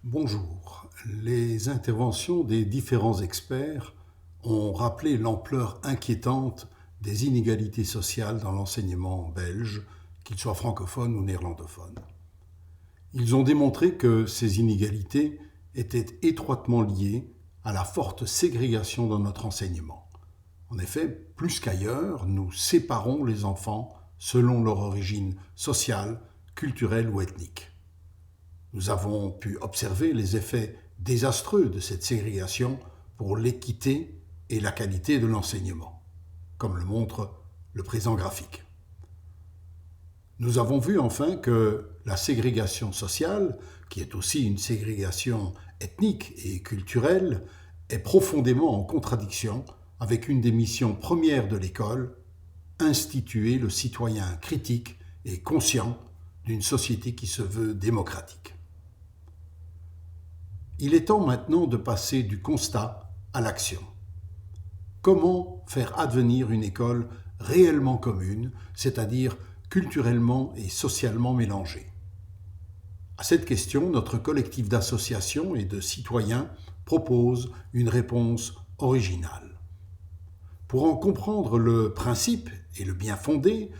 Bonjour. Les interventions des différents experts ont rappelé l'ampleur inquiétante des inégalités sociales dans l'enseignement belge, qu'il soit francophone ou néerlandophone. Ils ont démontré que ces inégalités étaient étroitement liées à la forte ségrégation dans notre enseignement. En effet, plus qu'ailleurs, nous séparons les enfants selon leur origine sociale, culturelle ou ethnique. Nous avons pu observer les effets désastreux de cette ségrégation pour l'équité et la qualité de l'enseignement, comme le montre le présent graphique. Nous avons vu enfin que la ségrégation sociale, qui est aussi une ségrégation ethnique et culturelle, est profondément en contradiction avec une des missions premières de l'école, instituer le citoyen critique et conscient d'une société qui se veut démocratique. Il est temps maintenant de passer du constat à l'action. Comment faire advenir une école réellement commune, c'est-à-dire culturellement et socialement mélangée? À cette question, notre collectif d'associations et de citoyens propose une réponse originale. Pour en comprendre le principe et le bien fondé,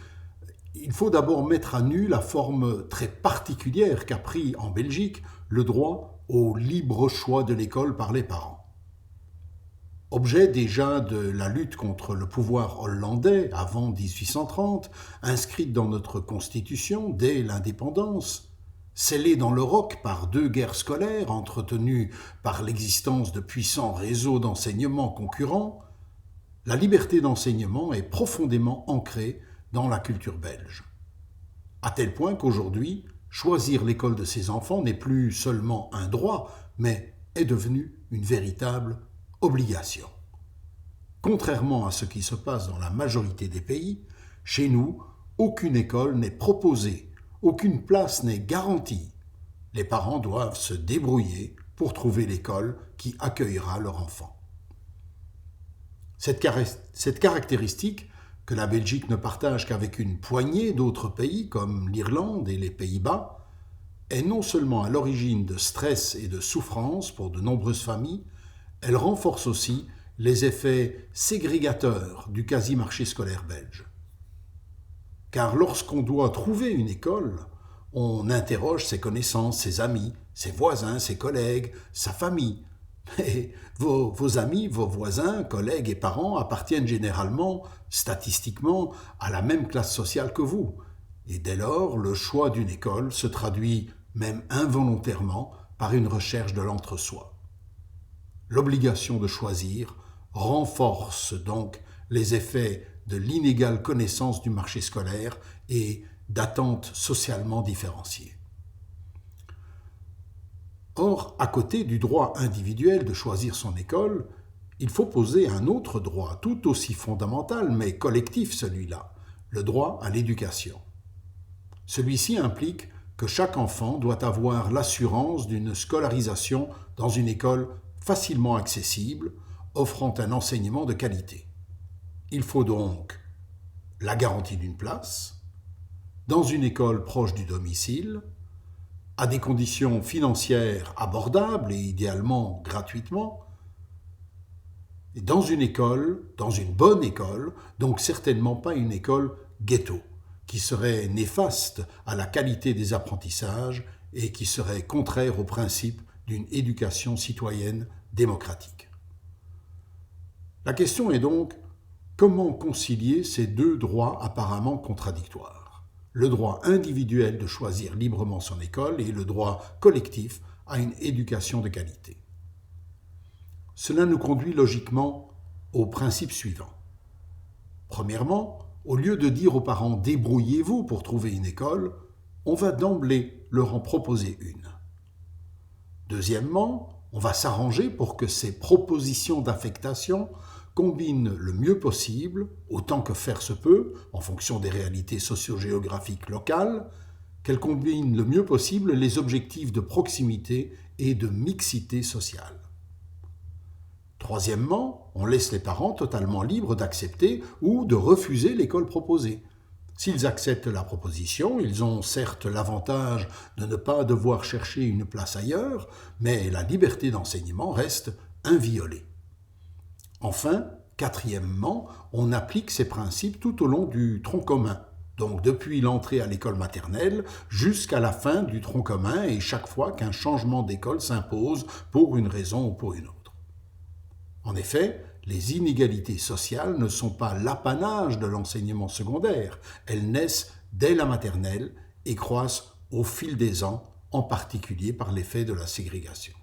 il faut d'abord mettre à nu la forme très particulière qu'a pris en Belgique le droit au libre choix de l'école par les parents. Objet déjà de la lutte contre le pouvoir hollandais avant 1830, inscrite dans notre Constitution dès l'indépendance, scellée dans le roc par deux guerres scolaires entretenues par l'existence de puissants réseaux d'enseignement concurrents, la liberté d'enseignement est profondément ancrée dans la culture belge. À tel point qu'aujourd'hui, choisir l'école de ses enfants n'est plus seulement un droit, mais est devenu une véritable obligation. Contrairement à ce qui se passe dans la majorité des pays, chez nous, aucune école n'est proposée, aucune place n'est garantie. Les parents doivent se débrouiller pour trouver l'école qui accueillera leur enfant. Cette caractéristique, que la Belgique ne partage qu'avec une poignée d'autres pays comme l'Irlande et les Pays-Bas, est non seulement à l'origine de stress et de souffrance pour de nombreuses familles, elle renforce aussi les effets ségrégateurs du quasi-marché scolaire belge. Car lorsqu'on doit trouver une école, on interroge ses connaissances, ses amis, ses voisins, ses collègues, sa famille. Et vos amis, vos voisins, collègues et parents appartiennent généralement, statistiquement, à la même classe sociale que vous. Et dès lors, le choix d'une école se traduit, même involontairement, par une recherche de l'entre-soi. L'obligation de choisir renforce donc les effets de l'inégale connaissance du marché scolaire et d'attentes socialement différenciées. Or, à côté du droit individuel de choisir son école, il faut poser un autre droit, tout aussi fondamental, mais collectif celui-là, le droit à l'éducation. Celui-ci implique que chaque enfant doit avoir l'assurance d'une scolarisation dans une école facilement accessible, offrant un enseignement de qualité. Il faut donc la garantie d'une place, dans une école proche du domicile, à des conditions financières abordables et idéalement gratuitement, et dans une bonne école, donc certainement pas une école ghetto, qui serait néfaste à la qualité des apprentissages et qui serait contraire au principe d'une éducation citoyenne démocratique. La question est donc, comment concilier ces deux droits apparemment contradictoires ? Le droit individuel de choisir librement son école et le droit collectif à une éducation de qualité. Cela nous conduit logiquement au principe suivant. Premièrement, au lieu de dire aux parents « débrouillez-vous pour trouver une école », on va d'emblée leur en proposer une. Deuxièmement, on va s'arranger pour que ces propositions d'affectation combinent le mieux possible, autant que faire se peut, en fonction des réalités socio-géographiques locales, qu'elles combinent le mieux possible les objectifs de proximité et de mixité sociale. Troisièmement, on laisse les parents totalement libres d'accepter ou de refuser l'école proposée. S'ils acceptent la proposition, ils ont certes l'avantage de ne pas devoir chercher une place ailleurs, mais la liberté d'enseignement reste inviolée. Enfin, quatrièmement, on applique ces principes tout au long du tronc commun, donc depuis l'entrée à l'école maternelle jusqu'à la fin du tronc commun et chaque fois qu'un changement d'école s'impose pour une raison ou pour une autre. En effet, les inégalités sociales ne sont pas l'apanage de l'enseignement secondaire, elles naissent dès la maternelle et croissent au fil des ans, en particulier par l'effet de la ségrégation.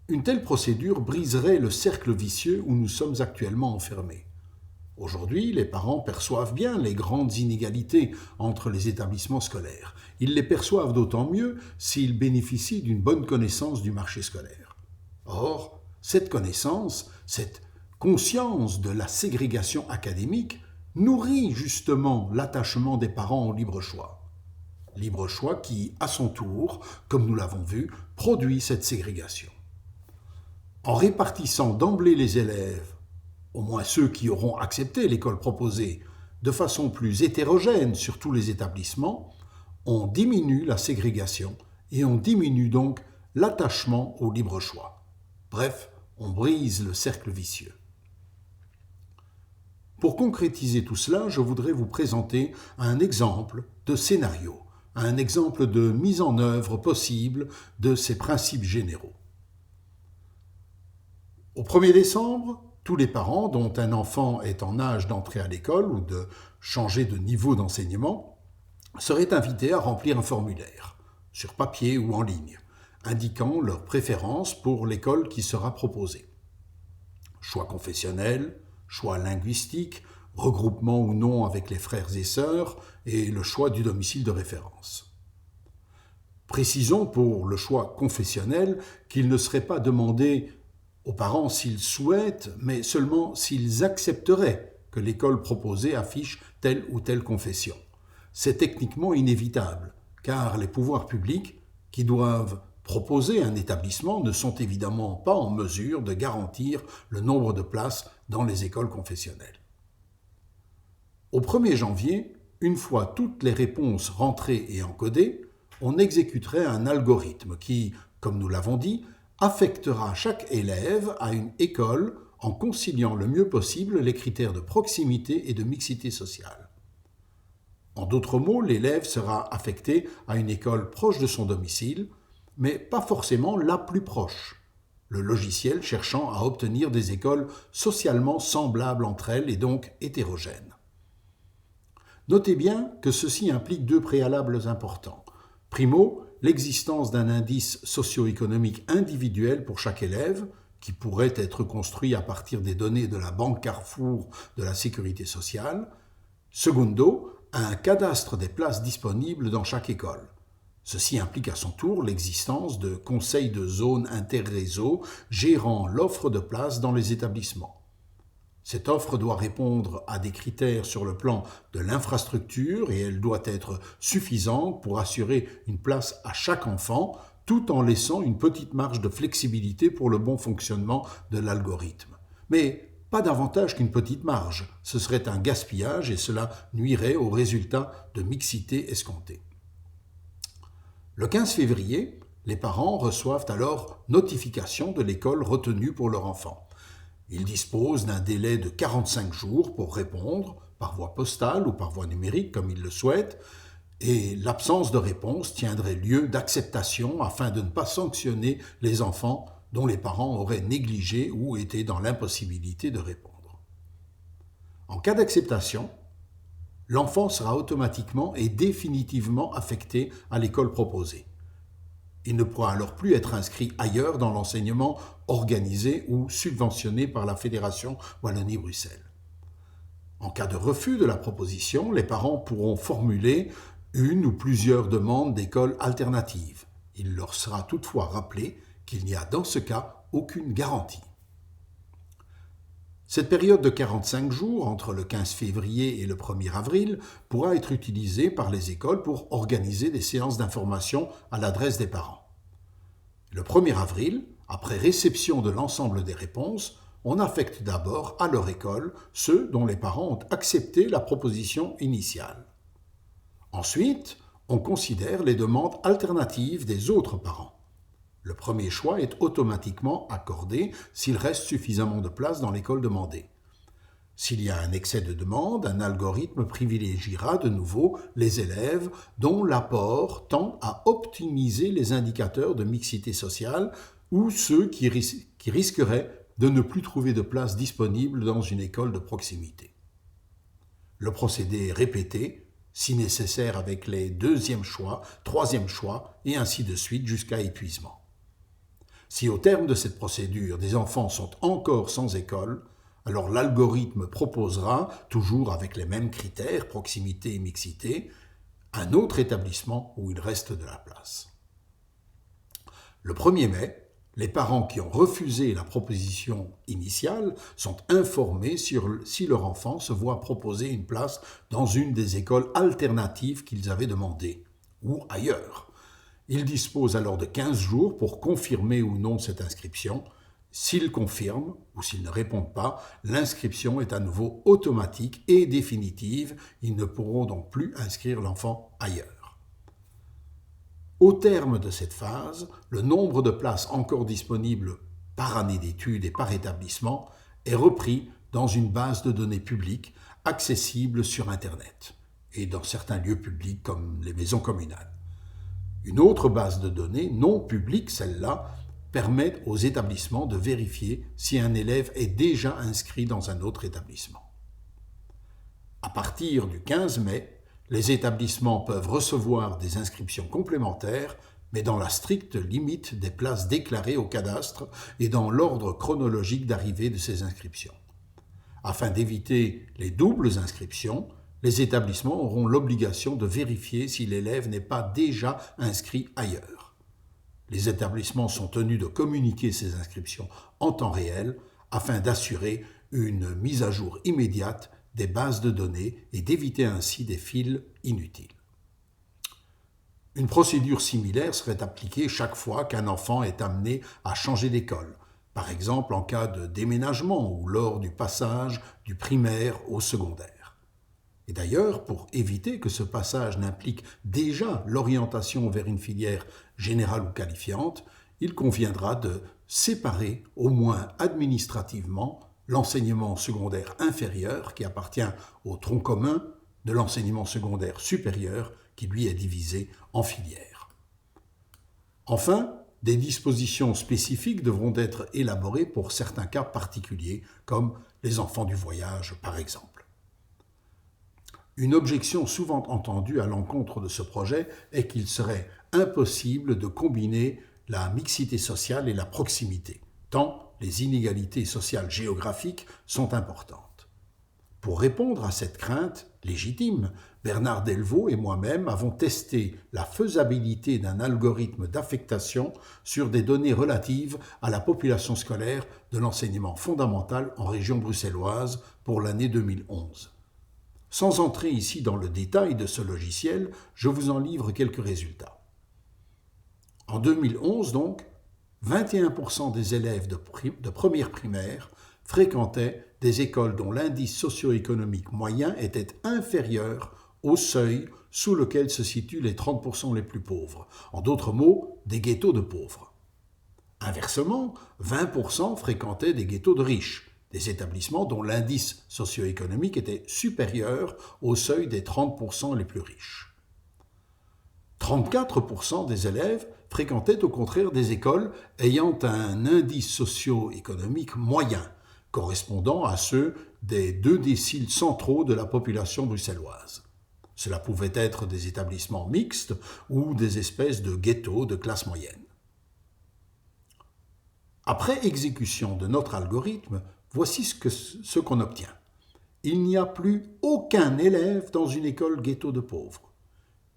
Une telle procédure briserait le cercle vicieux où nous sommes actuellement enfermés. Aujourd'hui, les parents perçoivent bien les grandes inégalités entre les établissements scolaires. Ils les perçoivent d'autant mieux s'ils bénéficient d'une bonne connaissance du marché scolaire. Or, cette connaissance, cette conscience de la ségrégation académique nourrit justement l'attachement des parents au libre choix. Libre choix qui, à son tour, comme nous l'avons vu, produit cette ségrégation. En répartissant d'emblée les élèves, au moins ceux qui auront accepté l'école proposée, de façon plus hétérogène sur tous les établissements, on diminue la ségrégation et on diminue donc l'attachement au libre choix. Bref, on brise le cercle vicieux. Pour concrétiser tout cela, je voudrais vous présenter un exemple de scénario, un exemple de mise en œuvre possible de ces principes généraux. Au 1er décembre, tous les parents dont un enfant est en âge d'entrer à l'école ou de changer de niveau d'enseignement seraient invités à remplir un formulaire, sur papier ou en ligne, indiquant leur préférence pour l'école qui sera proposée. Choix confessionnel, choix linguistique, regroupement ou non avec les frères et sœurs et le choix du domicile de référence. Précisons pour le choix confessionnel qu'il ne serait pas demandé aux parents s'ils souhaitent, mais seulement s'ils accepteraient que l'école proposée affiche telle ou telle confession. C'est techniquement inévitable, car les pouvoirs publics, qui doivent proposer un établissement, ne sont évidemment pas en mesure de garantir le nombre de places dans les écoles confessionnelles. Au 1er janvier, une fois toutes les réponses rentrées et encodées, on exécuterait un algorithme qui, comme nous l'avons dit, affectera chaque élève à une école en conciliant le mieux possible les critères de proximité et de mixité sociale. En d'autres mots, l'élève sera affecté à une école proche de son domicile, mais pas forcément la plus proche, le logiciel cherchant à obtenir des écoles socialement semblables entre elles et donc hétérogènes. Notez bien que ceci implique 2 préalables importants. Primo, l'existence d'un indice socio-économique individuel pour chaque élève, qui pourrait être construit à partir des données de la Banque Carrefour de la Sécurité sociale. Secundo, un cadastre des places disponibles dans chaque école. Ceci implique à son tour l'existence de conseils de zone interréseau gérant l'offre de places dans les établissements. Cette offre doit répondre à des critères sur le plan de l'infrastructure et elle doit être suffisante pour assurer une place à chaque enfant, tout en laissant une petite marge de flexibilité pour le bon fonctionnement de l'algorithme. Mais pas davantage qu'une petite marge, ce serait un gaspillage et cela nuirait au résultat de mixité escompté. Le 15 février, les parents reçoivent alors notification de l'école retenue pour leur enfant. Ils disposent d'un délai de 45 jours pour répondre, par voie postale ou par voie numérique comme ils le souhaitent, et l'absence de réponse tiendrait lieu d'acceptation afin de ne pas sanctionner les enfants dont les parents auraient négligé ou été dans l'impossibilité de répondre. En cas d'acceptation, l'enfant sera automatiquement et définitivement affecté à l'école proposée. Il ne pourra alors plus être inscrit ailleurs dans l'enseignement organisé ou subventionné par la Fédération Wallonie-Bruxelles. En cas de refus de la proposition, les parents pourront formuler une ou plusieurs demandes d'écoles alternatives. Il leur sera toutefois rappelé qu'il n'y a dans ce cas aucune garantie. Cette période de 45 jours, entre le 15 février et le 1er avril, pourra être utilisée par les écoles pour organiser des séances d'information à l'adresse des parents. Le 1er avril, après réception de l'ensemble des réponses, on affecte d'abord à leur école ceux dont les parents ont accepté la proposition initiale. Ensuite, on considère les demandes alternatives des autres parents. Le premier choix est automatiquement accordé s'il reste suffisamment de place dans l'école demandée. S'il y a un excès de demande, un algorithme privilégiera de nouveau les élèves dont l'apport tend à optimiser les indicateurs de mixité sociale ou ceux qui risqueraient de ne plus trouver de place disponible dans une école de proximité. Le procédé est répété, si nécessaire avec les deuxième choix, troisième choix, et ainsi de suite jusqu'à épuisement. Si au terme de cette procédure, des enfants sont encore sans école, alors l'algorithme proposera, toujours avec les mêmes critères, proximité et mixité, un autre établissement où il reste de la place. Le 1er mai, les parents qui ont refusé la proposition initiale sont informés si leur enfant se voit proposer une place dans une des écoles alternatives qu'ils avaient demandées, ou ailleurs. Ils disposent alors de 15 jours pour confirmer ou non cette inscription. S'ils confirment ou s'ils ne répondent pas, l'inscription est à nouveau automatique et définitive. Ils ne pourront donc plus inscrire l'enfant ailleurs. Au terme de cette phase, le nombre de places encore disponibles par année d'études et par établissement est repris dans une base de données publique accessible sur Internet et dans certains lieux publics comme les maisons communales. Une autre base de données, non publique celle-là, permet aux établissements de vérifier si un élève est déjà inscrit dans un autre établissement. À partir du 15 mai, les établissements peuvent recevoir des inscriptions complémentaires, mais dans la stricte limite des places déclarées au cadastre et dans l'ordre chronologique d'arrivée de ces inscriptions. Afin d'éviter les doubles inscriptions, les établissements auront l'obligation de vérifier si l'élève n'est pas déjà inscrit ailleurs. Les établissements sont tenus de communiquer ces inscriptions en temps réel afin d'assurer une mise à jour immédiate des bases de données et d'éviter ainsi des fils inutiles. Une procédure similaire serait appliquée chaque fois qu'un enfant est amené à changer d'école, par exemple en cas de déménagement ou lors du passage du primaire au secondaire. Et d'ailleurs, pour éviter que ce passage n'implique déjà l'orientation vers une filière générale ou qualifiante, il conviendra de séparer, au moins administrativement, l'enseignement secondaire inférieur, qui appartient au tronc commun, de l'enseignement secondaire supérieur, qui lui est divisé en filières. Enfin, des dispositions spécifiques devront être élaborées pour certains cas particuliers, comme les enfants du voyage, par exemple. Une objection souvent entendue à l'encontre de ce projet est qu'il serait impossible de combiner la mixité sociale et la proximité, tant les inégalités sociales géographiques sont importantes. Pour répondre à cette crainte légitime, Bernard Delvaux et moi-même avons testé la faisabilité d'un algorithme d'affectation sur des données relatives à la population scolaire de l'enseignement fondamental en région bruxelloise pour l'année 2011. Sans entrer ici dans le détail de ce logiciel, je vous en livre quelques résultats. En 2011 donc, 21% des élèves de première primaire fréquentaient des écoles dont l'indice socio-économique moyen était inférieur au seuil sous lequel se situent les 30% les plus pauvres, en d'autres mots, des ghettos de pauvres. Inversement, 20% fréquentaient des ghettos de riches, des établissements dont l'indice socio-économique était supérieur au seuil des 30% les plus riches. 34% des élèves fréquentaient au contraire des écoles ayant un indice socio-économique moyen, correspondant à ceux des 2 déciles centraux de la population bruxelloise. Cela pouvait être des établissements mixtes ou des espèces de ghettos de classe moyenne. Après exécution de notre algorithme, voici ce qu'on obtient. Il n'y a plus aucun élève dans une école ghetto de pauvres.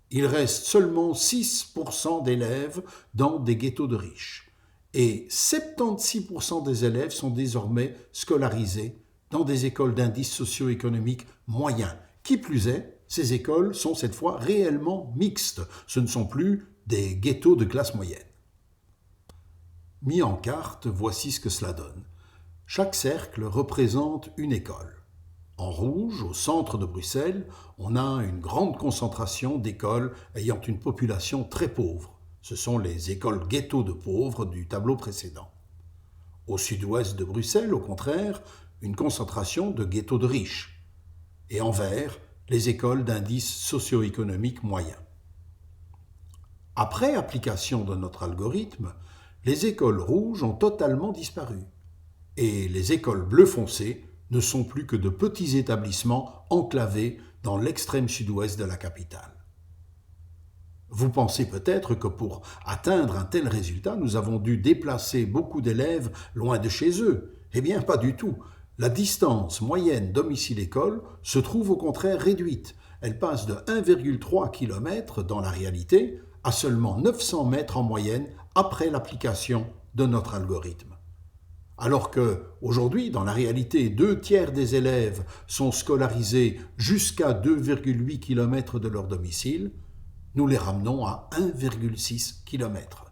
Il reste seulement 6% d'élèves dans des ghettos de riches. Et 76% des élèves sont désormais scolarisés dans des écoles d'indice socio-économique moyen. Qui plus est, ces écoles sont cette fois réellement mixtes. Ce ne sont plus des ghettos de classe moyenne. Mis en carte, voici ce que cela donne. Chaque cercle représente une école. En rouge, au centre de Bruxelles, on a une grande concentration d'écoles ayant une population très pauvre. Ce sont les écoles ghetto de pauvres du tableau précédent. Au sud-ouest de Bruxelles, au contraire, une concentration de ghettos de riches. Et en vert, les écoles d'indice socio-économique moyen. Après application de notre algorithme, les écoles rouges ont totalement disparu. Et les écoles bleu foncé ne sont plus que de petits établissements enclavés dans l'extrême sud-ouest de la capitale. Vous pensez peut-être que pour atteindre un tel résultat, nous avons dû déplacer beaucoup d'élèves loin de chez eux. Eh bien, pas du tout. La distance moyenne domicile-école se trouve au contraire réduite. Elle passe de 1,3 km dans la réalité à seulement 900 mètres en moyenne après l'application de notre algorithme. Alors que, aujourd'hui, dans la réalité, 2/3 des élèves sont scolarisés jusqu'à 2,8 km de leur domicile, nous les ramenons à 1,6 km.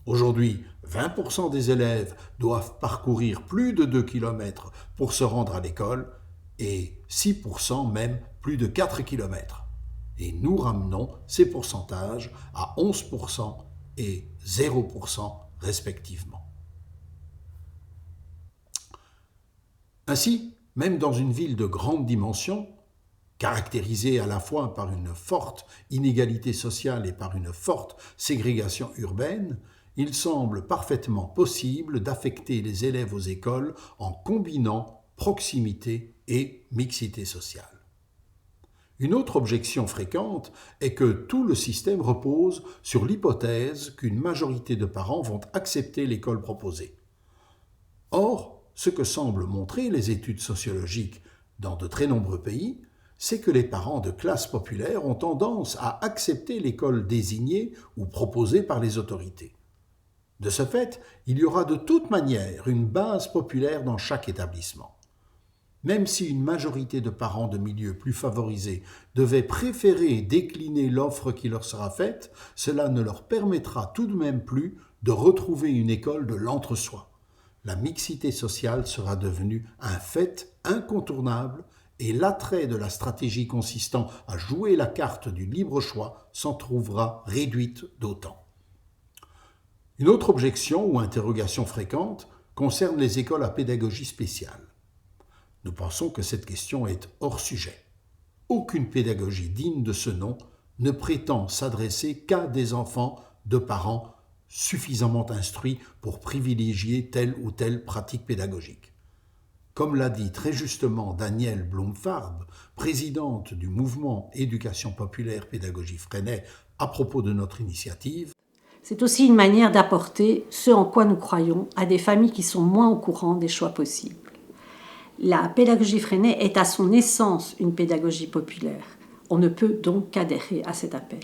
Aujourd'hui, 20% des élèves doivent parcourir plus de 2 km pour se rendre à l'école et 6% même plus de 4 km. Et nous ramenons ces pourcentages à 11% et 0% respectivement. Ainsi, même dans une ville de grande dimension, caractérisée à la fois par une forte inégalité sociale et par une forte ségrégation urbaine, il semble parfaitement possible d'affecter les élèves aux écoles en combinant proximité et mixité sociale. Une autre objection fréquente est que tout le système repose sur l'hypothèse qu'une majorité de parents vont accepter l'école proposée. Or, ce que semblent montrer les études sociologiques dans de très nombreux pays, c'est que les parents de classe populaire ont tendance à accepter l'école désignée ou proposée par les autorités. De ce fait, il y aura de toute manière une base populaire dans chaque établissement. Même si une majorité de parents de milieux plus favorisés devait préférer décliner l'offre qui leur sera faite, cela ne leur permettra tout de même plus de retrouver une école de l'entre-soi. La mixité sociale sera devenue un fait incontournable et l'attrait de la stratégie consistant à jouer la carte du libre choix s'en trouvera réduite d'autant. Une autre objection ou interrogation fréquente concerne les écoles à pédagogie spéciale. Nous pensons que cette question est hors sujet. Aucune pédagogie digne de ce nom ne prétend s'adresser qu'à des enfants de parents suffisamment instruits pour privilégier telle ou telle pratique pédagogique. Comme l'a dit très justement Danielle Blumfarb, présidente du mouvement Éducation populaire pédagogie Freinet à propos de notre initiative, c'est aussi une manière d'apporter ce en quoi nous croyons à des familles qui sont moins au courant des choix possibles. La pédagogie Freinet est à son essence une pédagogie populaire. On ne peut donc qu'adhérer à cet appel.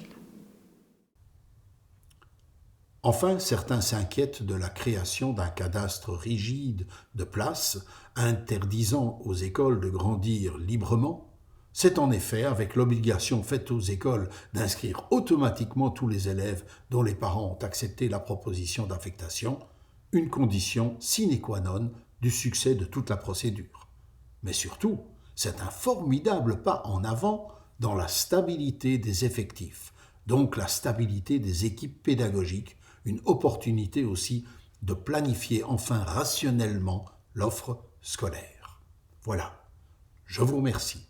Enfin, certains s'inquiètent de la création d'un cadastre rigide de places interdisant aux écoles de grandir librement. C'est en effet avec l'obligation faite aux écoles d'inscrire automatiquement tous les élèves dont les parents ont accepté la proposition d'affectation, une condition sine qua non du succès de toute la procédure. Mais surtout, c'est un formidable pas en avant dans la stabilité des effectifs, donc la stabilité des équipes pédagogiques, une opportunité aussi de planifier enfin rationnellement l'offre scolaire. Voilà, je vous remercie.